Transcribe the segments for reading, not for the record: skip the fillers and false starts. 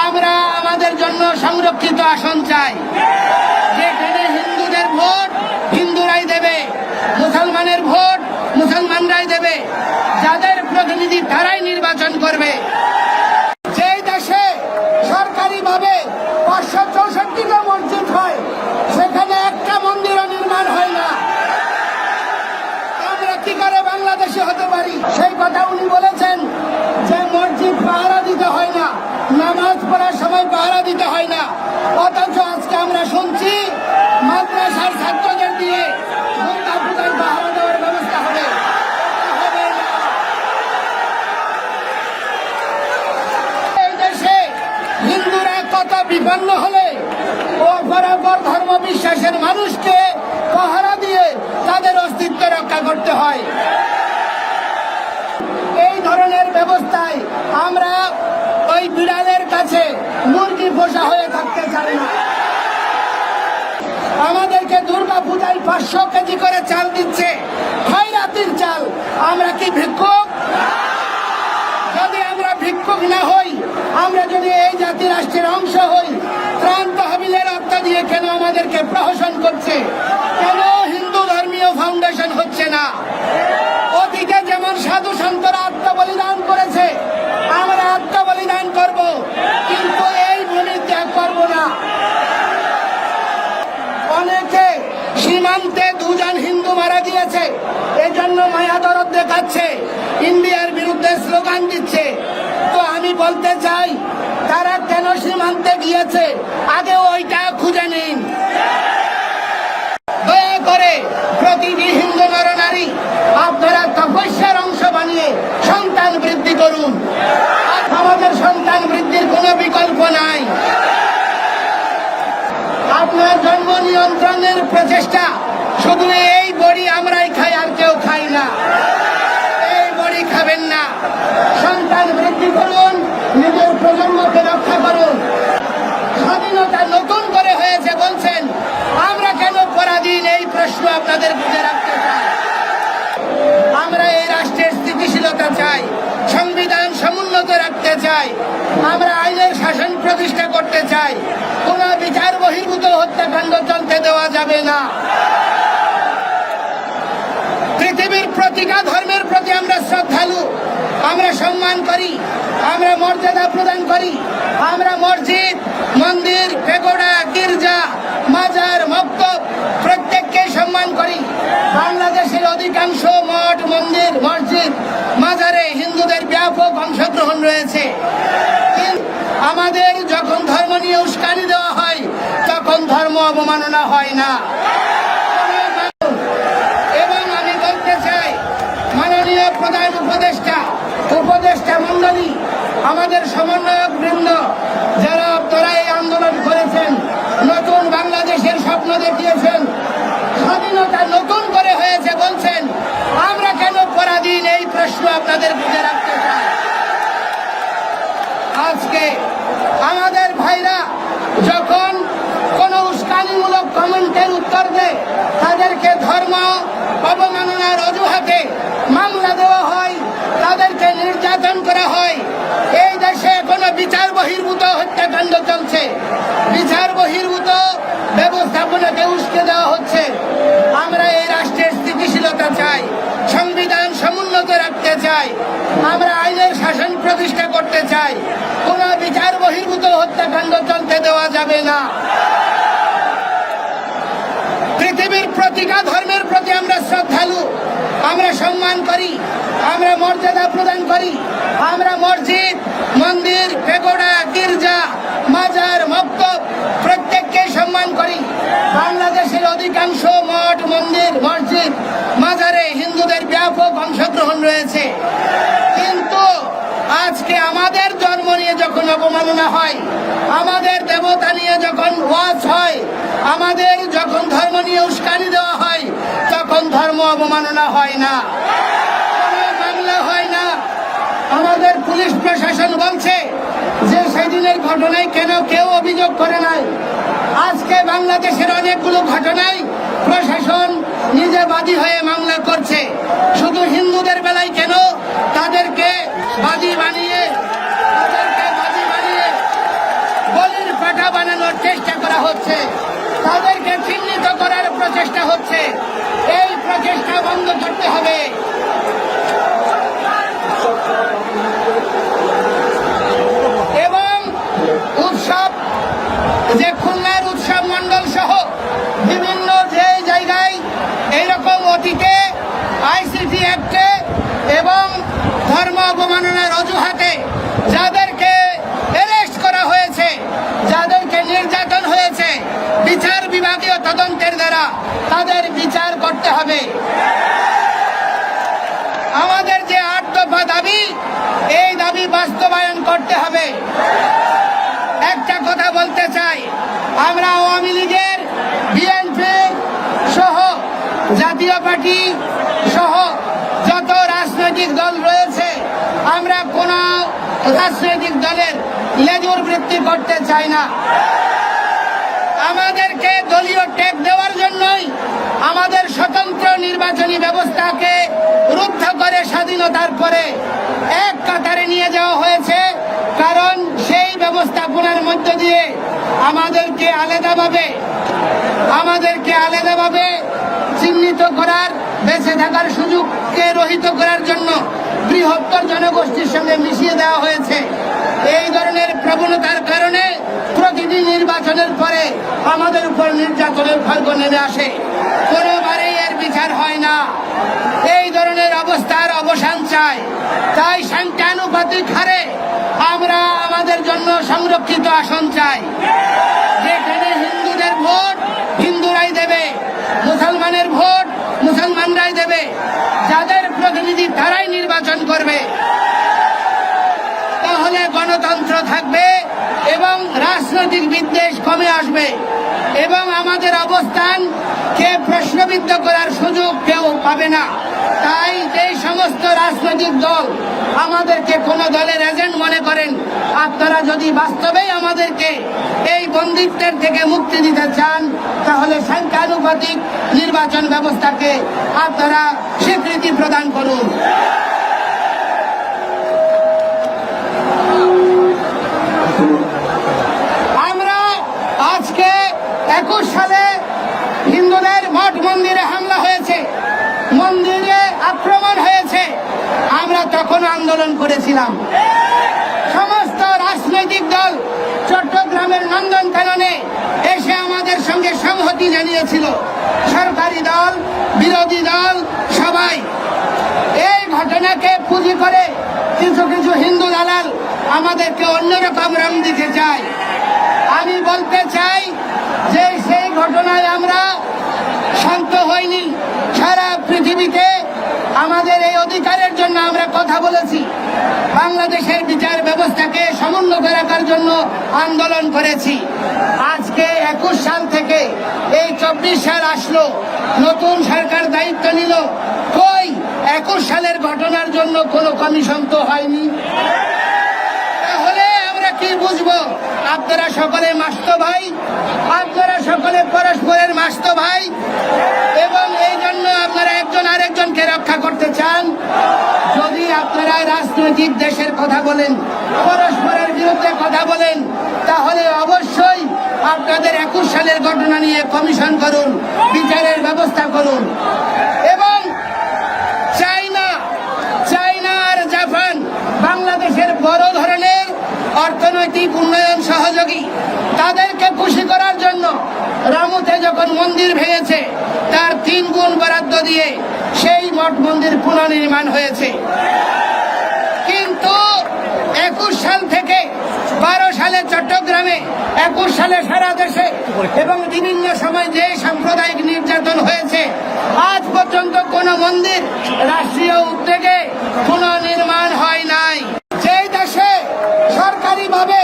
আমরা আমাদের জন্য সংরক্ষিত আসন চাই, যেখানে হিন্দুদের ভোট হিন্দুরাই দেবে, মুসলমানের ভোট মুসলমানরাই দেবে, যাদের প্রতিনিধি তারাই নির্বাচন করবে। যেই দেশে সরকারিভাবে 564টা মসজিদ হয়, সেখানে একটা মন্দিরও নির্মাণ হয় না। আমরা কি করে বাংলাদেশে হতে পারি? সেই কথা উনি বলেছেন যে মসজিদ পাহারা দিতে হয় না, নামাজ পড়ার সময় পাহারা দিতে হয় না। অথচ আজকে আমরা শুনছি মাদ্রাসার ছাত্রদের দিয়ে দুর্গা পূজার পাহারা দেওয়ার ব্যবস্থা হবে। এই দেশে হিন্দুরা কত বিপন্ন হলে অপরাপর ধর্ম বিশ্বাসের মানুষকে পাহারা দিয়ে তাদের অস্তিত্ব রক্ষা করতে হয়। এই ধরনের ব্যবস্থায় আমরা ওই বিড়ালের কাছে মুরগি পোষা হয়ে থাকতে চাই না। আমাদেরকে দুর্গা পূজায় 500 কেজি করে চাল দিচ্ছে, খয়রাতির চাল। আমরা কি ভিক্ষুক? যদি আমরা ভিক্ষুক না হই, আমরা যদি এই জাতি রাষ্ট্রের অংশ হই, ত্রাণ তহবিলের অর্থ দিয়ে কেন আমাদেরকে প্রহসন করছে? কেন হিন্দু ধর্মীয় ফাউন্ডেশন হচ্ছে না? অতীতে যেমন সাধু সন্তরা আত্মবলিদান করেছে, আমরা আত্মবলিদান করব, কিন্তু এই ভূমি ত্যাগ করব না। অনেকে সীমান্তে 2 জন হিন্দু মারা গিয়েছে, এজন্য মায়া দরদ দেখাচ্ছে, ইন্ডিয়ার বিরুদ্ধে স্লোগান দিচ্ছে। তো আমি বলতে চাই, তারা কেন সীমান্তে গিয়েছে আগে ওইটা খুঁজে নিন। দয়া করে প্রতিটি হিন্দু নরনারী আপনারা তপস্যার অংশ বানিয়ে সন্তান বৃদ্ধি করুন। আমাদের সন্তান বৃদ্ধির কোনো বিকল্প নাই। আপনার জন্ম নিয়ন্ত্রণের প্রচেষ্টা শুধু এই বড়ি আমরাই খাই, আর কেউ খাই না। এই বড়ি খাবেন না। সন্তান বৃদ্ধি করুন, নিজের প্রজন্মকে রক্ষা করুন। স্বাধীনতা নতুন করে হয়েছে বলছেন, আমরা কেন পরাধীন? এই প্রশ্ন আপনাদের বুঝে রাখতে চাই। আমরা এই রাষ্ট্রের স্থিতিশীলতা চাই, সংবিধান সমুন্নত রাখতে চাই, আমরা আইনের শাসন প্রতিষ্ঠা করতে চাই। কোন বিচার বহির্ভূত হত্যাকাণ্ড চলতে দেওয়া যাবে না। পৃথিবীর প্রতিটা ধর্মের প্রতি আমরা শ্রদ্ধালু, আমরা সম্মান করি, আমরা মর্যাদা প্রদান করি। আমরা মসজিদ, মন্দির, পেগোডা, গির্জা, মাজার, মক্তব প্রত্যেককে সম্মান করি। বাংলাদেশের অধিকাংশ মঠ, মন্দির, মসজিদ, মাজারে হিন্দুদের ব্যাপক অংশগ্রহণ রয়েছে। আমাদের যখন ধর্ম নিয়ে উস্কানি দেওয়া হয়, তখন ধর্ম অবমাননা হয় না। এবং আমি বলতে চাই, মাননীয় প্রধান উপদেষ্টা মন্ডলী, আমাদের সমন্বয়ক বৃন্দ, যারা আপনারা এই আন্দোলন করেছেন, নতুন বাংলাদেশের স্বপ্ন দেখিয়েছেন, স্বাধীনতা নতুন করে হয়েছে বলছেন, আমরা কেন পরাধীন? এই প্রশ্ন আপনাদের বুঝে রাখতে চাই। আজকে আমাদের ভাইরা যখন কোন উস্কানিমূলক কমেন্টের উত্তর দেয়, তাদেরকে ধর্ম অবমাননার অজুহাতে মামলা দেওয়া হয়, তাদেরকে নির্যাতন করা হয়। এই দেশে কোনো বিচার বহির্ভূত হত্যাকাণ্ড চলছে, বিচার বহির্ভূত ব্যবস্থাপনাকে উস্কে দেওয়া হচ্ছে। আমরা এই রাষ্ট্রের স্থিতিশীলতা চাই, সংবিধান সমুন্নত রাখতে চাই, আমরা আইনের শাসন প্রতিষ্ঠা করতে চাই। কোন বিচার বহির্ভূত হত্যাকাণ্ড চলতে দেওয়া যাবে না। পৃথিবীর প্রতিটা ধর্মের প্রতি আমরা শ্রদ্ধালু, আমরা সম্মান করি, আমরা মর্যাদা প্রদান করি। আমরা মসজিদ, মন্দির, পেগোডা, গির্জা, মাজার, মক্তব প্রত্যেককে সম্মান করি। বাংলাদেশের অধিকাংশ মঠ, মন্দির, মসজিদ, মাজারে হিন্দুদের ব্যাপক অংশগ্রহণ রয়েছে। কিন্তু আজকে আমাদের ধর্ম নিয়ে যখন অবমাননা হয়, আমাদের দেবতা নিয়ে যখন ওয়াজ হয়, আমাদের যখন ধর্ম নিয়ে উস্কানি দেওয়া হয়, তখন ধর্ম অবমাননা হয় না, কোনো মামলা হয় না। আমাদের পুলিশ প্রশাসন বলছে যে সেদিনের ঘটনায় কেন কেউ অভিযোগ করে নাই। আজকে বাংলাদেশের অনেকগুলো ঘটনায় প্রশাসন নিজে বাদী হয়ে মামলা করছে। শুধু হিন্দুদের বেলায় কেন তাদেরকে বাদী বানিয়ে হচ্ছে, তাদেরকে চিহ্নিত করার প্রচেষ্টা হচ্ছে। এই প্রচেষ্টা বন্ধ করতে হবে। এবং উৎসব, যে খুলনার উৎসব মণ্ডল সহ বিভিন্ন যে জায়গায় এইরকম অতীতে আইসিটি অ্যাক্টে এবং ধর্ম অবমাননার অজুহাতে যাদেরকে অ্যারেস্ট করা হয়েছে, যাদেরকে নির্যাতন হয়েছে, বিচার বিভাগীয় তদন্তের দ্বারা তাদের বিচার করতে হবে। আমাদের যে ৮ দফা দাবি, এই দাবি বাস্তবায়ন করতে হবে। একটা কথা বলতে চাই, আমরা আওয়ামী লীগের, বিএনপি সহ জাতীয় পার্টি সহ যত রাজনৈতিক দল রয়েছে, আমরা কোন রাজনৈতিক দলের লেজুর বৃত্তি করতে চাই না। আমাদেরকে দলীয় ট্যাগ দেওয়ার জন্যই আমাদের স্বতন্ত্র নির্বাচনী ব্যবস্থাকে রুদ্ধ করে স্বাধীনতার পরে এক কাতারে নিয়ে যাওয়া হয়েছে। কারণ সেই ব্যবস্থাপনার মধ্য দিয়ে আমাদেরকে আলাদাভাবে চিহ্নিত করার, বেঁচে থাকার সুযোগকে রহিত করার জন্য বৃহত্তর জনগোষ্ঠীর সঙ্গে মিশিয়ে দেওয়া হয়েছে। এই ধরনের প্রবণতার কারণে প্রতিটি নির্বাচনের পরে আমাদের উপর নির্যাতনের খড়গ নেমে আসে, কোনোবারেই এর বিচার হয় না। এই ধরনের অবস্থার অবসান চাই। তাই সংখ্যানুপাতিক হারে আমরা আমাদের জন্য সংরক্ষিত আসন চাই, যেখানে হিন্দুদের ভোট হিন্দুরাই দেবে, মুসলমানের ভোট মুসলমানরাই দেবে, যাদের প্রতিনিধি তারাই নির্বাচন করবে। তাহলে গণতন্ত্র থাকবে এবং রাজনৈতিক বিদ্বেষ কমে আসবে এবং আমাদের অবস্থানকে প্রশ্নবিদ্ধ করার সুযোগ কেউ পাবে না। তাই এই সমস্ত রাজনৈতিক দল আমাদেরকে কোন দলের এজেন্ট মনে করেন, আপনারা যদি বাস্তবেই আমাদেরকে এই বন্দিত্বের থেকে মুক্তি দিতে চান, তাহলে সংখ্যানুপাতিক নির্বাচন ব্যবস্থাকে আপনারা স্বীকৃতি প্রদান করুন। আমরা আজকে 21 সালে হিন্দুদের মঠ মন্দিরে হামলা হয়েছে, মন্দিরে আক্রমণ হয়েছে, আমরা তখন আন্দোলন করেছিলাম। সমস্ত রাজনৈতিক দল চট্টগ্রামের নন্দনকাননে এসে আমাদের সঙ্গে সংহতি জানিয়েছিল, সরকারি দল, বিরোধী দল সবাই। এই ঘটনাকে পুঁজি করে কিছু কিছু হিন্দু দালাল আমাদেরকে অন্যরকম রং দিতে চায়। আমি বলতে চাই যে সেই ঘটনায় আমরা শান্ত হইনি। সারা পৃথিবীতে আমাদের এই অধিকারের জন্য আমরা কথা বলেছি, বাংলাদেশের বিচার ব্যবস্থাকে সমুন্নত রাখার জন্য আন্দোলন করেছি। আজকে 21 সাল থেকে এই 24 সাল আসলো, নতুন সরকার দায়িত্ব নিল, কই 21 সালের ঘটনার জন্য কোনো কমিশন তো হয়নি। তাহলে আমরা কি বুঝবো? আপনারা সকলে মাসতো ভাই, আপনারা সকলে পরস্পরের মাসতো ভাই, এবং এই জন্য আপনারা একজন আরেকজনকে রক্ষা করতে চান। যদি আপনারা রাজনৈতিক দেশের কথা বলেন, পরস্পরের বিরুদ্ধে কথা বলেন, তাহলে অবশ্যই আপনাদের 21 সালের ঘটনা নিয়ে কমিশন করুন, বিচারের ব্যবস্থা করুন। এবং চায়না আর জাপান বাংলাদেশের বড় ধরনের অর্থনৈতিক উন্নয়ন সহযোগী, তাদেরকে খুশি করার জন্য রামুতে যখন মন্দির ভেঙেছে তার 3 গুণ বরাদ্দ দিয়ে সেই মঠ মন্দির পুনর্নির্মাণ হয়েছে। কিন্তু 21 সাল থেকে 12 সালে চট্টগ্রামে, 21 সালে সারা দেশে এবং বিভিন্ন সময় যে সাম্প্রদায়িক নির্যাতন হয়েছে, আজ পর্যন্ত কোন মন্দির রাষ্ট্রীয় উদ্যোগে পুনর্নির্মাণ হয় নাই। যেই দেশে সরকারিভাবে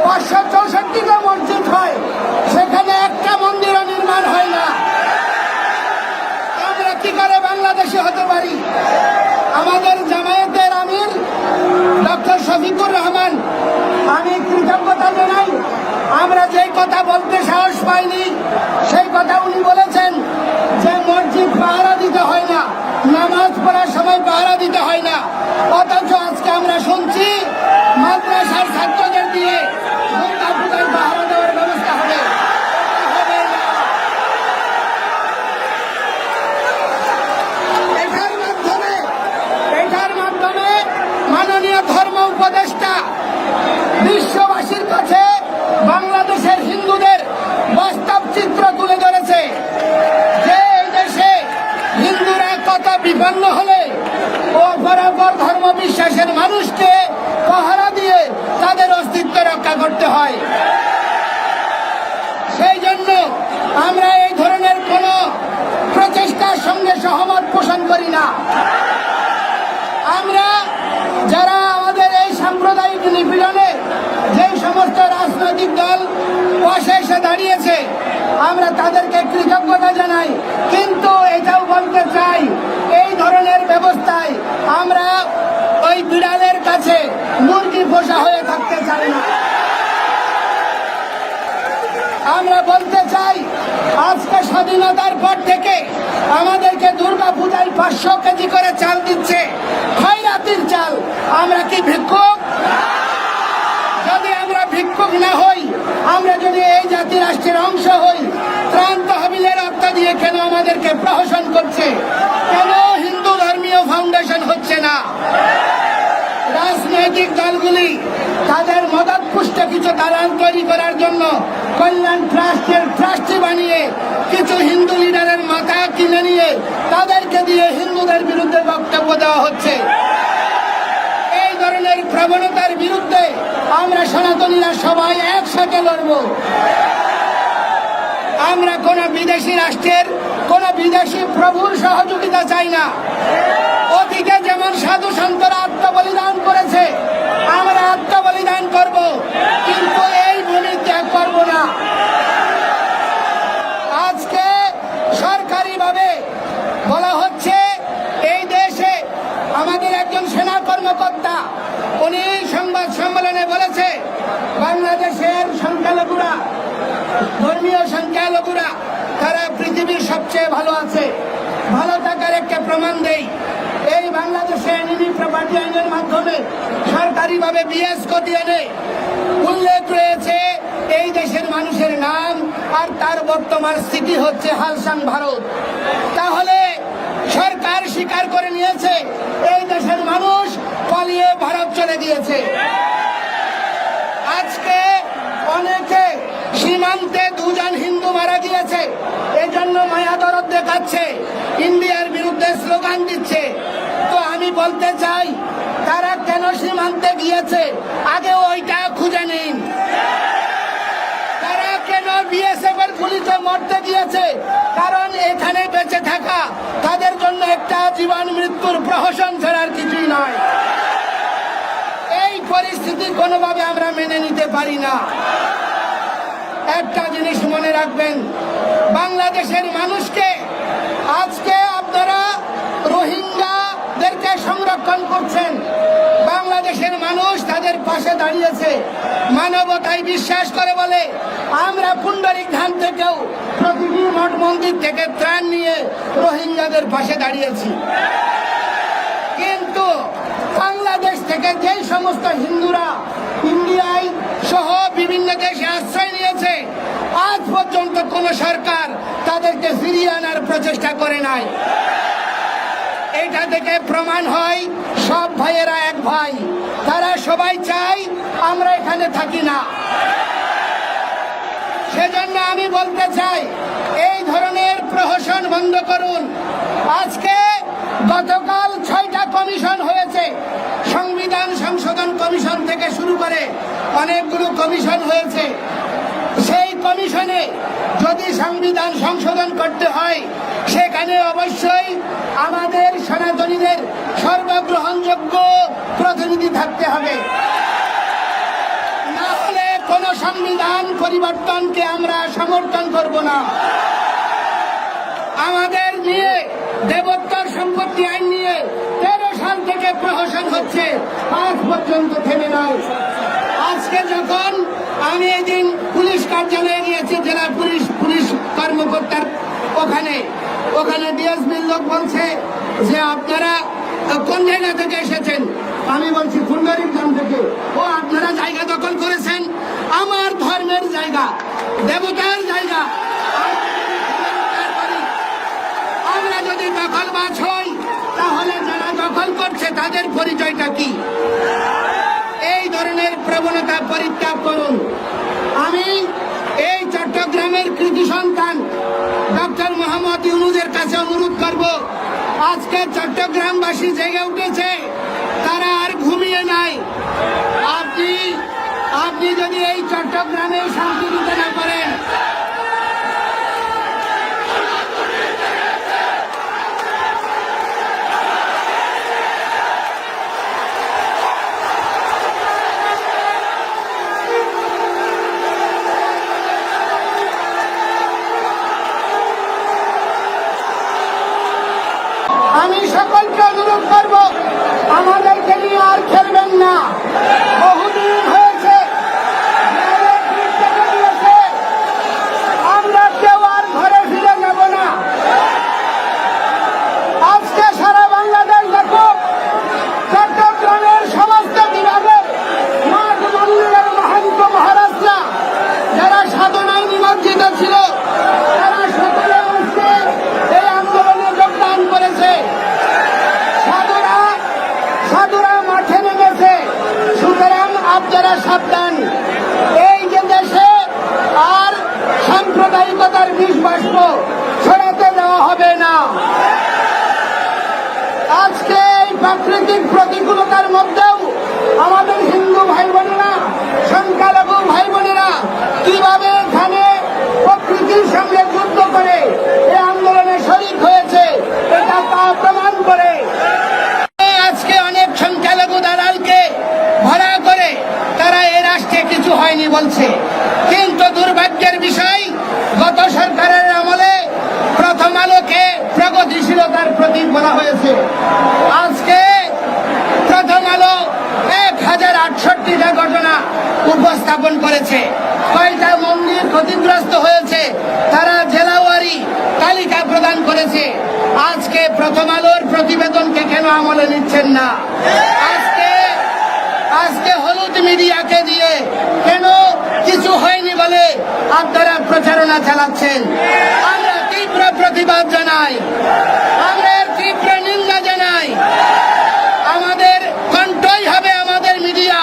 564টা মসজিদ হয়, সেখানে একটা মন্দিরও নির্মাণ হয় না। আমরা কি করে বাংলাদেশে হতে পারি? আমাদের জামায়াতের আমির ডক্টর শফিকুর রহমান, আমি কৃতজ্ঞতা জানাই। আমরা যেই কথা বলতে সাহস পাইনি, সেই কথা উনি বলেছেন যে মসজিদ পাহারা দিতে হয় না, নামাজ পড়ার সময় পাহারা দিতে হয় না। অথচ আজকে আমরা শুনছি মাদ্রাসার ছাত্রদের দিয়ে পাহারা দেওয়ার ব্যবস্থা হবে। উপদেষ্টা বিশ্ববাসীর কাছে বাংলাদেশের হিন্দুদের বাস্তব চিত্র তুলে ধরেছে যে এই দেশে হিন্দুরা কত বিপন্ন হলে অপরাপর ধর্ম বিশ্বাসের মানুষকে পাহারা দিয়ে তাদের অস্তিত্ব রক্ষা করতে হয়। সেই জন্য আমরা এই ধরনের কোন প্রচেষ্টার সঙ্গে সহমত পোষণ করি না। আমরা যারা আমাদের এই সাম্প্রদায়িক নিপীড়নে যে সমস্ত রাজনৈতিক দল পাশে এসে দাঁড়িয়েছে আমরা তাদেরকে কৃতজ্ঞতা জানাই, কিন্তু এটাও বলতে চাই এই ধরনের ব্যবস্থায় আমরা ওই বিড়ালের কাছে মুরগি পোষা হয়ে থাকতে চাই না। আমরা বলতে চাই আজকে স্বাধীনতার পর থেকে আমাদেরকে দুর্গা পূজায় 500 কেজি করে চাল দিচ্ছে, খয়রাতির চাল। আমরা কি ভিক্ষুক? যদি আমরা ভিক্ষুক না হই, আমরা যদি এই জাতি রাষ্ট্রের অংশ হই, ত্রাণ তহবিলের অর্থ দিয়ে কেন আমাদেরকে প্রহসন করছে? কেন হিন্দু ধর্মীয় ফাউন্ডেশন হচ্ছে না? রাজনৈতিক দলগুলি তাদের মদত পুষ্ট কিছু দালান তৈরি করার জন্য কল্যাণ ট্রাস্টের ট্রাস্টি বানিয়ে কিছু হিন্দু লিডারের মাথা কিনে নিয়ে তাদেরকে দিয়ে হিন্দুদের বিরুদ্ধে বক্তব্য দেওয়া হচ্ছে। এই ধরনের প্রবণতার বিরুদ্ধে আমরা সনাতনীরা সবাই একসাথে লড়ব। আমরা কোন বিদেশি রাষ্ট্রের কোন বিদেশি প্রভুর সহযোগিতা চাই না। অতীতে যেমন সাধু সন্তরা আত্মবলিদান করেছে, আমরা আত্মবলিদান করব, কিন্তু এই ভূমি ত্যাগ করব না। আজকে সরকারিভাবে বলা হচ্ছে এই দেশে আমাদের একজন সেনা কর্মকর্তা উনি সংবাদ সম্মেলনে বলেছে বাংলাদেশের সংখ্যালঘুরা, ধর্মীয় সংখ্যালঘুরা তারা পৃথিবীর সবচেয়ে ভালো আছে। ভালো থাকার একটা প্রমাণ দেই, এই বাংলাদেশে এনিমি প্রপার্টি আইনের মাধ্যমে সরকারিভাবে বিএস কোটিয়ানে উল্লেখ রয়েছে এই দেশের মানুষের নাম আর তার বর্তমান স্থিতি হচ্ছে হালসাং ভারত। তাহলে সরকার স্বীকার করে নিয়েছে এই দেশের মানুষ পালিয়ে ভারত চলে গিয়েছে। আজকে অনেকে সীমান্তে 2 জন হিন্দু মারা গিয়েছে, এজন্য মায়া দরদ দেখাচ্ছে, ইন্ডিয়ার বিরুদ্ধে স্লোগান দিচ্ছে। তো আমি বলতে চাই তারা কেন সীমান্তে গিয়েছে আগে ওইটা খুঁজে নিন। তারা কেন বিএসএফ এর গুলিতে মরতে গিয়েছে? কারণ এখানে বেঁচে থাকা তাদের জন্য একটা জীবন মৃত্যুর প্রহসন ছাড়ার কিছুই নয়। এই পরিস্থিতি কোনোভাবে আমরা মেনে নিতে পারি না। একটা জিনিস মনে রাখবেন, বাংলাদেশের মানুষকে আজকে আপনারা রোহিঙ্গাদেরকে সংরক্ষণ করছেন। বাংলাদেশের মানুষ তাদের পাশে দাঁড়িয়েছে, মানবতায় বিশ্বাস করে বলে আমরা পুন্ডরিক ধাম থেকেও প্রতিটি মঠ মন্দির থেকে ত্রাণ নিয়ে রোহিঙ্গাদের পাশে দাঁড়িয়েছি। কিন্তু বাংলাদেশ থেকে যেই সমস্ত হিন্দুরা ইন্ডিয়ায় সহ বিভিন্ন দেশে আশ্রয় নিয়েছে, আজ পর্যন্ত কোন সরকার তাদেরকে ফিরিয়ে আনার প্রচেষ্টা করে নাই। এটা থেকে প্রমাণ হয় সব ভাইয়েরা এক ভাই, তারা সবাই চাই আমরা এখানে থাকি না। সেজন্য আমি বলতে চাই এই ধরনের প্রহসন বন্ধ করুন। আজকে গতকাল 6টা কমিশন হয়েছে, সংবিধান সংশোধন কমিশন থেকে শুরু করে অনেকগুলো কমিশন হয়েছে। সেই কমিশনে যদি সংবিধান সংশোধন করতে হয় সেখানে অবশ্যই আমাদের সনাতনীদের সর্বগ্রহণযোগ্য প্রতিনিধি থাকতে হবে, না হলে কোন সংবিধান পরিবর্তনকে আমরা সমর্থন করব না। আমাদের নিয়ে দেবোত্তর সম্পত্তি আইন নিয়ে 13 সাল থেকে প্রহসন হচ্ছে, আজ পর্যন্ত থেমে নয়। আজকে যখন আমি এদিন পুলিশ কার্যালয়ে গিয়েছি, জেলা পুলিশ কর্মকর্তার ওখানে ডিএসপির লোক বলছে যে আপনারা কোন জায়গা থেকে এসেছেন? আমি বলছি পুন্ডরিক ধাম থেকে। ও আপনারা জায়গা দখল করেছেন, আমার ধর্মের জায়গা, দেবতার জায়গা। আমরা যদি দখলবাজ হই তাহলে যারা দখল করছে তাদের পরিচয়টা কি? প্রবণতা পরিত্যাগ করুন। আমি এই চট্টগ্রামের কৃতি সন্তান ডক্টর মোহাম্মদ ইউনূসের কাছে অনুরোধ করব, আজকে চট্টগ্রামবাসী জেগে উঠেছে, তারা আর ঘুমিয়ে নাই। আপনি যদি এই চট্টগ্রামে শান্তি দিতে না পারেন, আমি সকলকে অনুরোধ করব, আমাদেরকে নিয়ে আর খেলবেন না। বহুদিন হয়েছে, আমরা কেউ আর ঘরে ফিরে যাব না। আজকে সারা বাংলাদেশ দেখুক, চট্টগ্রামের সমস্ত বিভাগের মাঠ মন্দিরের মহান্ত মহারাজরা যারা সাধনায় নিমজ্জিত ছিল, তারা সকলে আজকে এই আন্দোলনে যোগদান করেছে। সাধুরা মাঠে নেমেছে। সুতরাং আপনারা সাবধান, এই যে দেশে আর সাম্প্রদায়িকতার বিষ বাষ্প ছড়াতে দেওয়া হবে না। আজকে এই প্রাকৃতিক প্রতিকূলতার মধ্যেও আমাদের হিন্দু ভাই বোনেরা, সংখ্যালঘু ভাই বোনেরা কিভাবে এখানে প্রকৃতির সঙ্গে যুদ্ধ করে এই আন্দোলনে শরিক হয়েছে, এটা তা প্রমাণ করে। আজকে অনেক সংখ্যালঘু দালালকে ভরা করে তারা এ রাষ্ট্রে কিছু হয়নি বলছে, কিন্তু দুর্ভাগ্যের বিষয়, গত সরকারের আমলে প্রথম আলোকে প্রগতিশীলতার প্রতীক বলা হয়েছে। আজকে প্রথম আলো 1068টা ঘটনা উপস্থাপন করেছে। কয়টা মন্দির ক্ষতিগ্রস্ত হয়েছে তারা জেলাওয়ারি তালিকা প্রদান করেছে। আজকে প্রথম আলোর প্রতিবেদনকে কেন আমলে নিচ্ছেন না? আজকে হলুদ মিডিয়াকে দিয়ে কেন কিছু হয়নি বলে আপনারা প্রচারণা চালাচ্ছেন? আমরা তীব্র প্রতিবাদ জানাই, আমরা এর তীব্র নিন্দা জানাই। আমাদের কণ্ঠই হবে আমাদের মিডিয়া,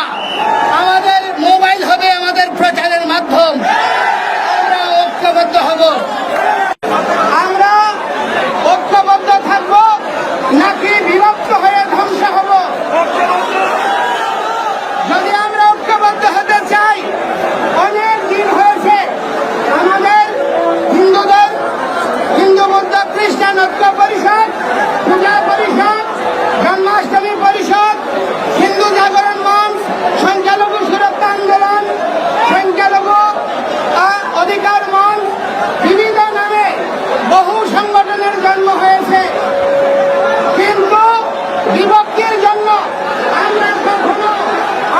আমাদের মোবাইল হবে আমাদের প্রচারের মাধ্যম। আমরা ঐক্যবদ্ধ হব। আমরা ঐক্যবদ্ধ থাকব নাকি বিভক্ত হয়ে ধ্বংস হব? যদি আমরা ঐক্যবদ্ধ হতে চাই, অনেক দিন হয়েছে আমাদের হিন্দুদের হিন্দু বৌদ্ধ খ্রিস্টান ঐক্য পরিষদ, পূজা পরিষদ, জন্মাষ্টমী পরিষদ, হিন্দু জাগরণ মঞ্চ, সংখ্যালঘু সুরক্ষা আন্দোলন, সংখ্যালঘু অধিকার মঞ্চ, বিবিধ নামে বহু সংগঠনের জন্ম হয়েছে, কিন্তু বিভক্তির জন্য আমরা কখনো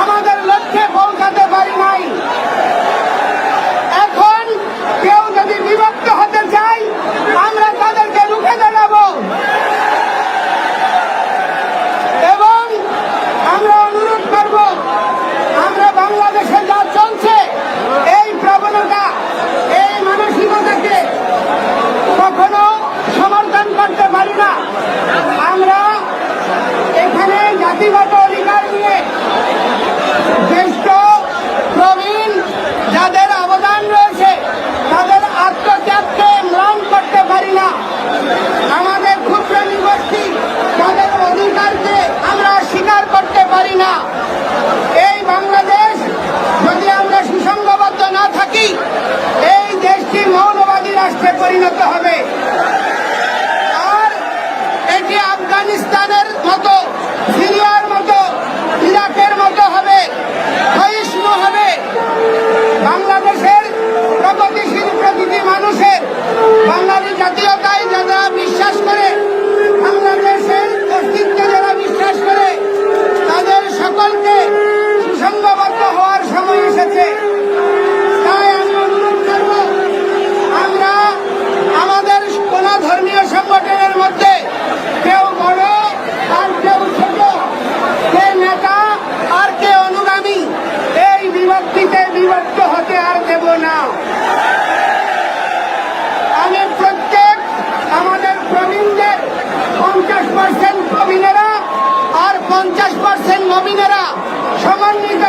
আমাদের লক্ষ্যে পৌঁছাতে পারি নাই। এখন কেউ যদি বিভক্ত হতে চায়, আমরা তাদেরকে রুখে দাঁড়াবো এবং আমরা অনুরোধ করব, আমরা বাংলাদেশে যা চলছে এই প্রবণতা, এই মানসিকতাকে কখনো সমর্থন করতে পারি না। আমরা এখানে জাতিগত অধিকার নিয়ে জ্যেষ্ঠ প্রবীণ যাদের অবদান রয়েছে তাদের আত্মত্যাগকে ম্লান করতে পারি না। আমাদের ক্ষুদ্র নিগোষ্ঠী তাদের অধিকারকে আমরা স্বীকার করতে পারি না। এই বাংলাদেশ যদি আমরা সুসংঘবদ্ধ না থাকি, এই দেশটি মৌলবাদী রাষ্ট্রে পরিণত হবে। আর এটি আফগানিস্তানের মতো, সিরিয়ার মতো, ইরাকের মতো হবে, ক্ষয়িষ্ণু হবে। বাংলাদেশের প্রগতিশীল প্রকৃতি মানুষের, বাঙালি জাতীয়তায় যারা বিশ্বাস করে, বাংলাদেশের অস্তিত্বে যারা বিশ্বাস করে, তাদের সকলকে সুসংঘবদ্ধ হওয়ার সময় এসেছে। তাই আমি অনুরোধ করব, আমরা আমাদের কোন ধর্মীয় সংগঠনের মধ্যে কেউ বড় আর কেউ ছোট, কে নেতা আর কে অনুগামী, এই বিভক্তিতে বিভক্ত হতে আর দেব না। আমি প্রত্যেক আমাদের প্রবীণদের 50% প্রবীণেরা আর 50% নবীনেরা সমন্বিত